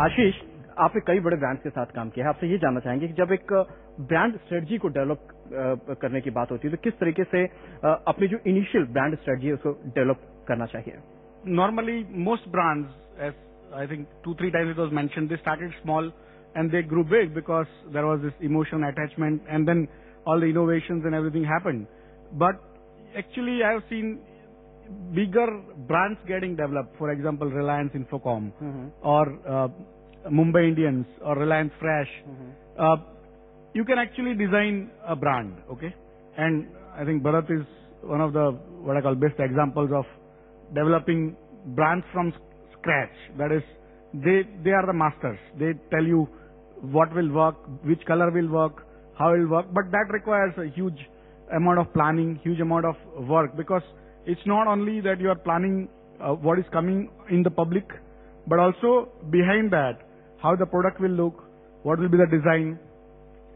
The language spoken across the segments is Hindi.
आशीष, आपने कई बड़े ब्रांड्स के साथ काम किया है, आपसे ये जानना चाहेंगे कि जब एक ब्रांड स्ट्रेटजी को डेवलप करने की बात होती है तो किस तरीके से अपनी जो इनिशियल ब्रांड स्ट्रेटजी है उसको डेवलप करना चाहिए? Normally, most brands, as I think 2-3 times it was mentioned, they started small and they grew big because there was this emotion attachment, and then all the innovations and everything happened. But actually, I have seen bigger brands getting developed. For example, Reliance Infocom, or Mumbai Indians, or Reliance Fresh. You can actually design a brand, okay? And I think Bharat is one of the what I call best examples of developing brands from scratch. That is, they are the masters. They tell you what will work, which color will work, how it will work. But that requires a huge amount of planning, huge amount of work, because it's not only that you are planning what is coming in the public, but also behind that, how the product will look, what will be the design,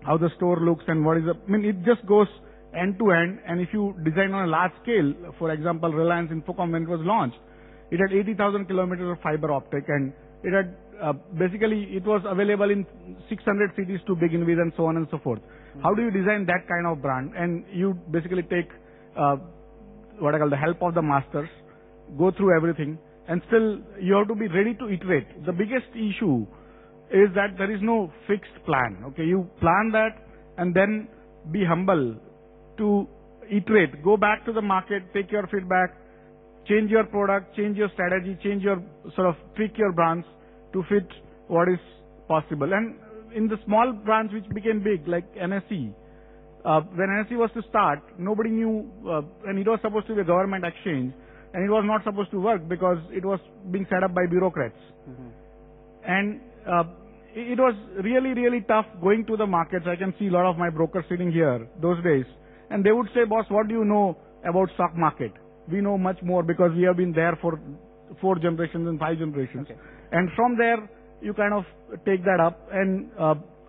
how the store looks, and what is the, I mean, it just goes end to end. And if you design on a large scale, for example, Reliance Infocom, when it was launched, it had 80,000 kilometers of fiber optic, and it had basically it was available in 600 cities to begin with, and so on and so forth. How do you design that kind of brand? And you basically take what I call the help of the masters, go through everything, and still you have to be ready to iterate. The biggest issue is that there is no fixed plan. Okay, you plan that and then be humble to iterate. Go back to the market, take your feedback, change your product, change your strategy, change your sort of tweak your brands to fit what is possible. And in the small brands which became big, like NSE, when NSE was to start, nobody knew, and it was supposed to be a government exchange, and it was not supposed to work because it was being set up by bureaucrats. And it was really, really tough going to the markets. I can see a lot of my brokers sitting here those days, and they would say, boss, what do you know about stock market? We know much more because we have been there for 4 generations and 5 generations. Okay. And from there, you kind of take that up. And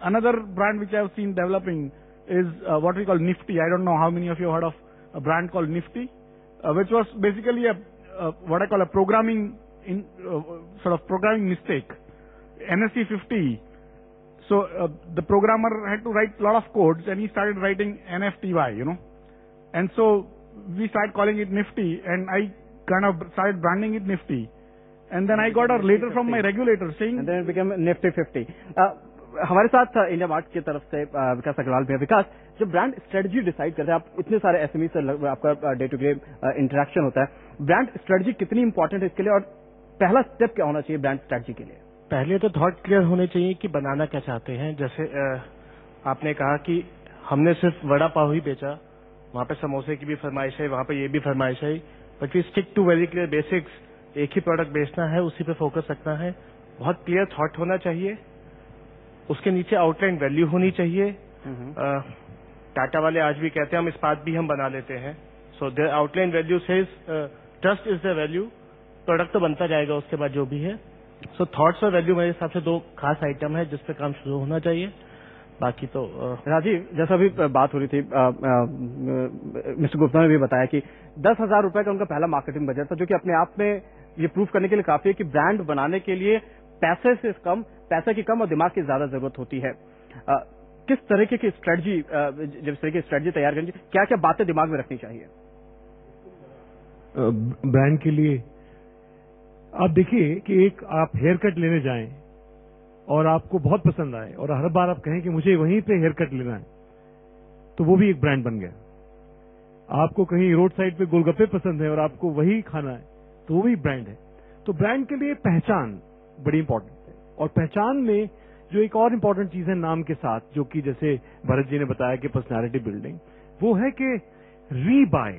another brand which I have seen developing is what we call Nifty. I don't know how many of you have heard of a brand called Nifty, which was basically a what I call a programming sort of programming mistake. NSE 50. So the programmer had to write a lot of codes, and he started writing NFTY, you know. And so we started calling it Nifty, and I kind of started branding it Nifty. And then I got a letter from my regulator saying... And then it became Nifty 50. हमारे साथ इंडिया मार्ट की तरफ से विकास अग्रवाल भैया। विकास, जब ब्रांड स्ट्रेटजी डिसाइड करते हैं, आप इतने सारे एसएमई से आपका डे टू डे इंटरेक्शन होता है, ब्रांड स्ट्रेटजी कितनी इंपॉर्टेंट है इसके लिए, और पहला स्टेप क्या होना चाहिए ब्रांड स्ट्रेटजी के लिए? पहले तो थॉट क्लियर होने चाहिए कि बनाना क्या चाहते हैं। जैसे आपने कहा कि हमने सिर्फ वड़ा पाव ही बेचा, वहां पे समोसे की भी फरमाइश है, वहां पे ये भी फरमाइश है, but we stick to very clear basics. एक ही प्रोडक्ट बेचना है, उसी पे फोकस रखना है। बहुत क्लियर थॉट होना चाहिए, उसके नीचे आउटलाइन वैल्यू होनी चाहिए। टाटा वाले आज भी कहते हैं हम इस्पात भी हम बना लेते हैं। So the outline value says trust is the value. Product तो बनता जाएगा उसके बाद जो भी है। सो थॉट्स और वैल्यू मेरे हिसाब से 2 खास आइटम है जिस पे काम शुरू होना चाहिए। बाकी तो राजीव, जैसा अभी बात हो रही थी, मिस्टर गुप्ता ने भी बताया कि 10,000 रुपए का उनका पहला मार्केटिंग बजट था, जो कि अपने आप में ये प्रूफ करने के लिए काफी है कि ब्रांड बनाने के लिए पैसे की कम और दिमाग की ज्यादा जरूरत होती है। किस तरीके की स्ट्रेटजी, जब इस तरह की स्ट्रेटजी तैयार करनी, क्या क्या बातें दिमाग में रखनी चाहिए ब्रांड के लिए? आप देखिए कि एक आप हेयर कट लेने जाएं और आपको बहुत पसंद आए और हर बार आप कहें कि मुझे वहीं पे हेयर कट लेना है, तो वो भी एक ब्रांड बन गया। आपको कहीं रोड साइड पे गोलगप्पे पसंद है और आपको वही खाना है, तो वो भी ब्रांड है। तो ब्रांड के लिए पहचान बड़ी इंपॉर्टेंट है, और पहचान में जो एक और इम्पोर्टेंट चीज है नाम के साथ, जो कि जैसे भरत जी ने बताया कि पर्सनैलिटी बिल्डिंग, वो है कि रीबाय,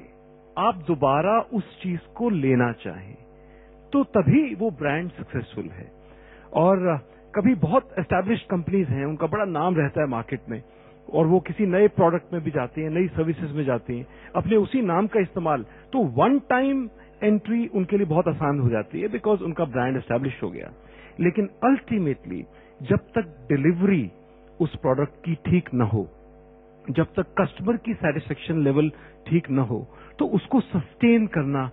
आप दोबारा उस चीज को लेना चाहें, तो तभी वो ब्रांड सक्सेसफुल है। और कभी बहुत एस्टैब्लिश्ड कंपनीज हैं, उनका बड़ा नाम रहता है मार्केट में, और वो किसी नए प्रोडक्ट में भी जाती हैं, नई सर्विसेज में जाती हैं, अपने उसी नाम का इस्तेमाल, तो वन टाइम एंट्री उनके लिए बहुत आसान हो जाती है, बिकॉज उनका ब्रांड एस्टैब्लिश हो गया। लेकिन अल्टीमेटली जब तक डिलीवरी उस प्रोडक्ट की ठीक न हो, जब तक कस्टमर की सेटिस्फेक्शन लेवल ठीक न हो, तो उसको सस्टेन करना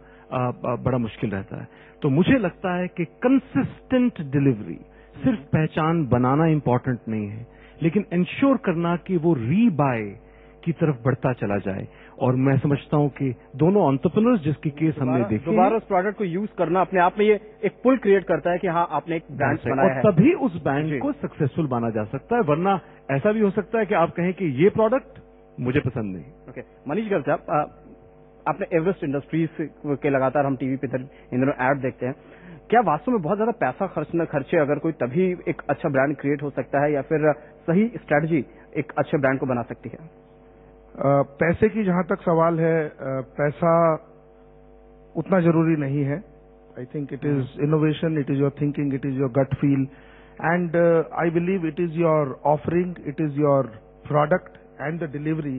बड़ा मुश्किल रहता है। तो मुझे लगता है कि कंसिस्टेंट डिलीवरी, सिर्फ पहचान बनाना इंपॉर्टेंट नहीं है, लेकिन इंश्योर करना कि वो रीबाय की तरफ बढ़ता चला जाए। और मैं समझता हूं कि दोनों एंटरप्रेन्योर्स जिसके केस हमने देखे दोबारा उस प्रोडक्ट को यूज करना अपने आप में ये एक पुल क्रिएट करता है कि हाँ आपने एक ब्रांड बनाया है, और तभी उस ब्रांड को सक्सेसफुल माना जा सकता है। वरना ऐसा भी हो सकता है कि आप कहें कि ये प्रोडक्ट मुझे पसंद नहीं। ओके, मनीष गर्ग साहब, आपने एवरेस्ट इंडस्ट्रीज के लगातार हम टीवी पे इन दिनों ऐड देखते हैं, क्या वास्तव में बहुत ज्यादा पैसा खर्चे अगर कोई तभी एक अच्छा ब्रांड क्रिएट हो सकता है, या फिर सही स्ट्रेटजी एक अच्छे ब्रांड को बना सकती है? पैसे की जहां तक सवाल है, पैसा उतना जरूरी नहीं है। I think it is innovation, it is your thinking, it is your gut feel, and I believe it is your offering, it is your product and the delivery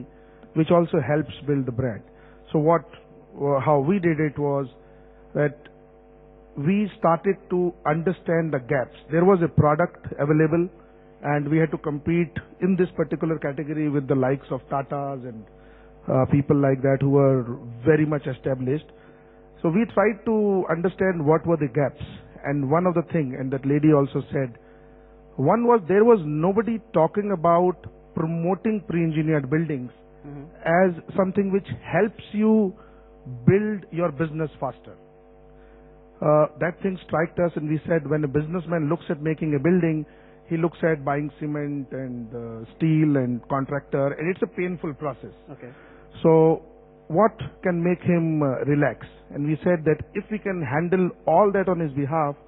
which also helps build the brand. So how we did it was that we started to understand the gaps. There was a product available and we had to compete in this particular category with the likes of Tatas and people like that who were very much established. So we tried to understand what were the gaps, and one of the thing, and that lady also said, one was there was nobody talking about promoting pre-engineered buildings as something which helps you build your business faster. That thing struck us, and we said, when a businessman looks at making a building, he looks at buying cement and steel and contractor, and it's a painful process. Okay. So what can make him relax? And we said that if we can handle all that on his behalf,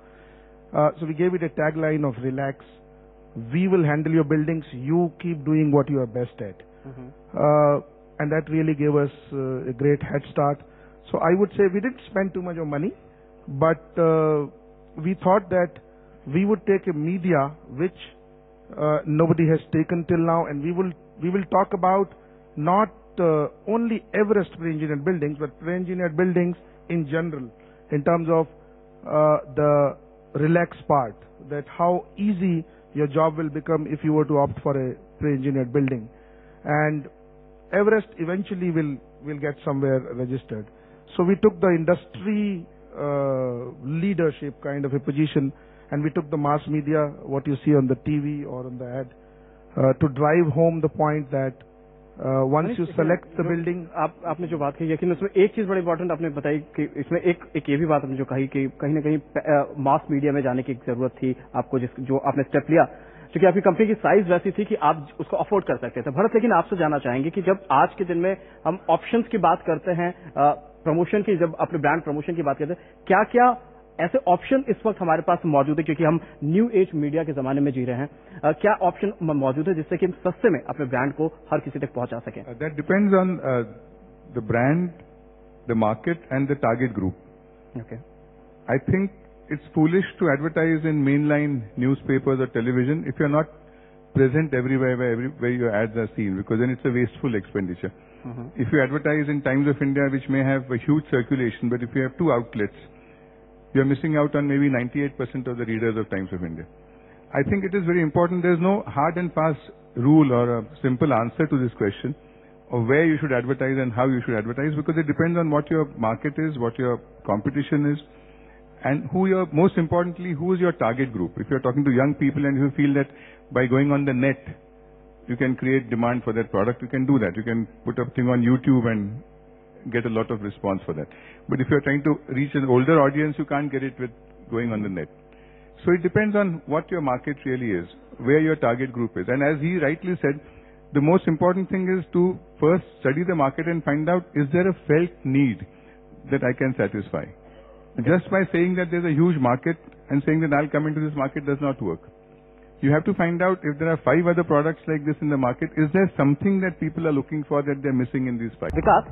so we gave it a tagline of relax. We will handle your buildings. You keep doing what you are best at. And that really gave us a great head start. So I would say we didn't spend too much of money, but we thought that we would take a media which nobody has taken till now, and we will talk about not only Everest pre-engineered buildings, but pre-engineered buildings in general, in terms of the relaxed part, that how easy your job will become if you were to opt for a pre-engineered building. And Everest eventually will get somewhere registered. So we took the industry leadership kind of a position, and we took the mass media, what you see on the TV or on the ad, to drive home the point that once you select the building. आपने जो बात कही, लेकिन उसमें एक चीज बड़ी इंपॉर्टेंट आपने बताई कि इसमें एक ये भी बात आपने जो कही कि कहीं ना कहीं मास मीडिया में जाने की जरूरत थी आपको, जो आपने स्टेप लिया, क्योंकि आपकी कंपनी की साइज वैसी थी कि आप उसको अफोर्ड कर सकते थे। भरत, लेकिन आपसे जानना चाहेंगे कि जब आज के दिन में हम ऑप्शंस की बात करते हैं, प्रमोशन की, जब अपने ब्रांड प्रमोशन की बात करते हैं, क्या क्या ऐसे ऑप्शन इस वक्त हमारे पास मौजूद है, क्योंकि हम न्यू एज मीडिया के जमाने में जी रहे हैं, क्या ऑप्शन मौजूद है जिससे कि हम सस्ते में अपने ब्रांड को हर किसी तक पहुंचा सकें? That depends on the brand, the market, and the target group. Okay. I think it's foolish to advertise in mainline newspapers or television if you're not present everywhere where your ads are seen, because then it's a wasteful expenditure. If you advertise in Times of India, which may have a huge circulation, but if you have 2 outlets, you're missing out on maybe 98% of the readers of Times of India. I think it is very important. There's no hard and fast rule or a simple answer to this question of where you should advertise and how you should advertise, because it depends on what your market is, what your competition is, and most importantly, who is your target group. If you're talking to young people and you feel that by going on the net, you can create demand for that product, you can do that. You can put a thing on YouTube and get a lot of response for that. But if you're trying to reach an older audience, you can't get it with going on the net. So it depends on what your market really is, where your target group is. And as he rightly said, the most important thing is to first study the market and find out, is there a felt need that I can satisfy? Just by saying that there's a huge market and saying that I'll come into this market does not work. You have to find out if there are 5 other products like this in the market, is there something that people are looking for that they're missing in these 5? Vikas,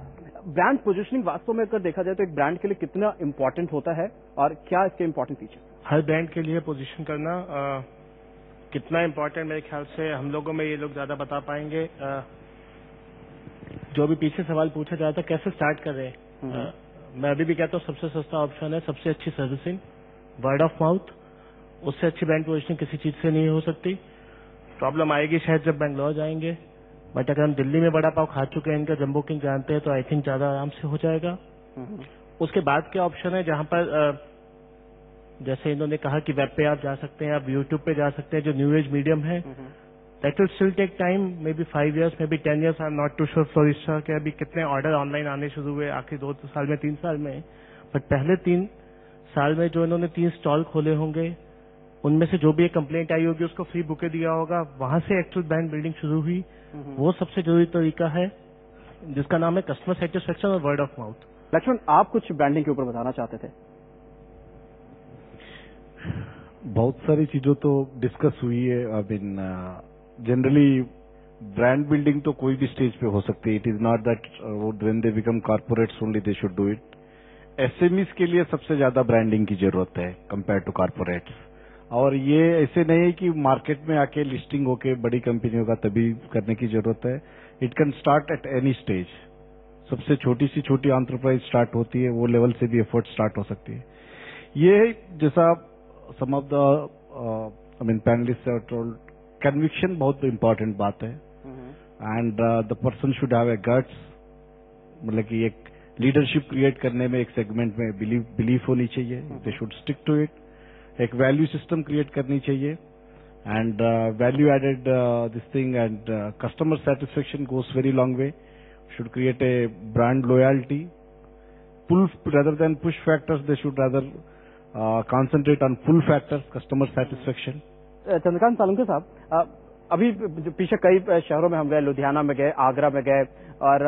brand positioning वास्तव में अगर देखा जाए तो एक ब्रांड के लिए कितना इंपॉर्टेंट होता है और क्या इसके इंपॉर्टेंट फीचर? हर ब्रांड के लिए पोजीशन करना कितना इंपॉर्टेंट, मेरे ख्याल से हम लोगों में ये लोग ज्यादा बता पाएंगे। जो भी पीछे सवाल पूछा जाता है कैसे स्टार्ट कर रहे हैं, मैं अभी भी कहता हूँ सबसे सस्ता ऑप्शन है, सबसे अच्छी सर्विसिंग, वर्ड ऑफ माउथ। उससे अच्छी ब्रांड पोजीशनिंग किसी चीज से नहीं हो सकती। प्रॉब्लम आएगी शायद जब बेंगलोर जाएंगे, बट अगर हम दिल्ली में बड़ा पाव खा चुके हैं, इनका जंबो किंग जानते हैं, तो आई थिंक ज्यादा आराम से हो जाएगा। उसके बाद के ऑप्शन है जहां पर जैसे इन्होंने कहा कि वेब पे आप जा सकते हैं, आप यूट्यूब पे जा सकते हैं, जो न्यू एज मीडियम है, that will still take time, maybe 5 years, maybe 10 years, I am not too sure फ्लोरिस्टा के अभी कितने ऑर्डर ऑनलाइन आने शुरू हुए आखिरी 2 साल में, 3 साल में, बट पहले 3 साल में जो इन्होंने 3 स्टॉल खोले होंगे, उनमें से जो भी एक कंप्लेंट आई होगी उसको फ्री बुके दिया होगा, वहां से एक्चुअल ब्रांड बिल्डिंग शुरू हुई। वो सबसे जरूरी तरीका है जिसका नाम है कस्टमर सेटिस्फेक्शन और वर्ड ऑफ माउथ। लक्ष्मण, आप कुछ ब्रांडिंग के ऊपर बताना चाहते थे? बहुत सारी चीजों तो डिस्कस हुई है। I mean generally brand building तो कोई भी स्टेज पे हो सकती है। It is not that when they become corporates only they should do it. SMEs के लिए सबसे ज्यादा ब्रांडिंग की जरूरत है कंपेयर टू कॉर्पोरेट्स। और ये ऐसे नहीं है कि मार्केट में आके लिस्टिंग होके बड़ी कंपनियों का तभी करने की जरूरत है। It can start at any stage. सबसे छोटी सी छोटी एंटरप्राइज स्टार्ट होती है, वो लेवल से भी एफर्ट स्टार्ट हो सकती है। ये जैसा some of the I mean panelist have told, conviction बहुत इंपॉर्टेंट बात है। And the person should have a guts, मतलब कि एक लीडरशिप क्रिएट करने में एक सेगमेंट में बिलीफ होनी चाहिए, they should stick to it. एक वैल्यू सिस्टम क्रिएट करनी चाहिए and value added this thing and customer satisfaction goes very long way. Should create a brand loyalty, pull rather than push factors, they should rather concentrate on pull factors, customer satisfaction. Chandrakant Salunke साहब, अभी पीछे कई शहरों में हम गए, लुधियाना में गए, आगरा में गए और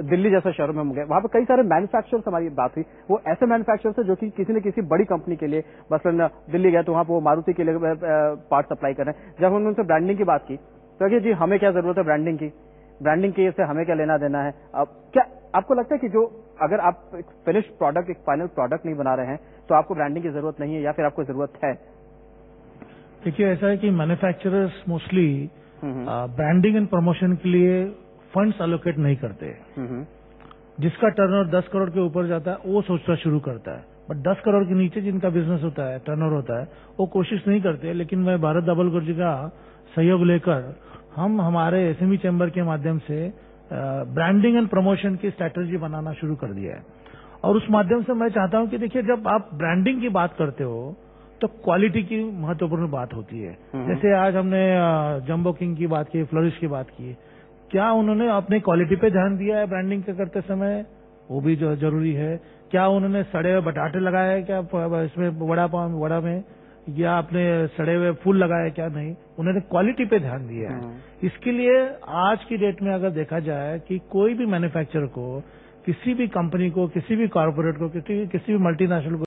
दिल्ली जैसे शहरों में हम गए, वहां पर कई सारे मैन्युफैक्चरर्स हमारी बात हुई। वो ऐसे मैन्युफैक्चरर्स है जो कि किसी न किसी बड़ी कंपनी के लिए, मसलन दिल्ली गए तो वहां पर वो मारुति के लिए पार्ट सप्लाई कर रहे हैं। जब हमने उनसे ब्रांडिंग की बात की तो जी हमें क्या जरूरत है ब्रांडिंग की, ब्रांडिंग की से हमें क्या लेना देना है। क्या आपको लगता है कि जो अगर आप एक फिनिश्ड प्रोडक्ट, एक फाइनल प्रोडक्ट नहीं बना रहे हैं तो आपको ब्रांडिंग की जरूरत नहीं है, या फिर आपको जरूरत है? देखिए, ऐसा है कि manufacturers mostly branding and promotion के लिए फंड्स एलोकेट नहीं करते। जिसका टर्नओवर 10 करोड़ के ऊपर जाता है वो सोचना शुरू करता है, बट 10 करोड़ के नीचे जिनका बिजनेस होता है, टर्नओवर होता है, वो कोशिश नहीं करते। लेकिन मैं भारत दाभोलकर जी का सहयोग लेकर हम हमारे एसएमई चैम्बर के माध्यम से ब्रांडिंग एंड प्रमोशन की स्ट्रैटेजी बनाना शुरू कर दिया है। और उस माध्यम से मैं चाहता हूं कि देखिए, जब आप ब्रांडिंग की बात करते हो तो क्वालिटी की महत्वपूर्ण बात होती है। जैसे आज हमने जंबो किंग की बात की, फ्लोरिश की बात की, क्या उन्होंने अपने क्वालिटी पे ध्यान दिया है ब्रांडिंग करते समय? वो भी जो जरूरी है। क्या उन्होंने सड़े हुए बटाटे लगाए हैं क्या इसमें वड़ा में, या अपने सड़े हुए फूल लगाए क्या? नहीं, उन्होंने क्वालिटी पे ध्यान दिया है। इसके लिए आज की डेट में अगर देखा जाए कि कोई भी मैन्युफैक्चरर को, किसी भी कंपनी को, किसी भी कॉर्पोरेट को, किसी भी मल्टीनेशनल को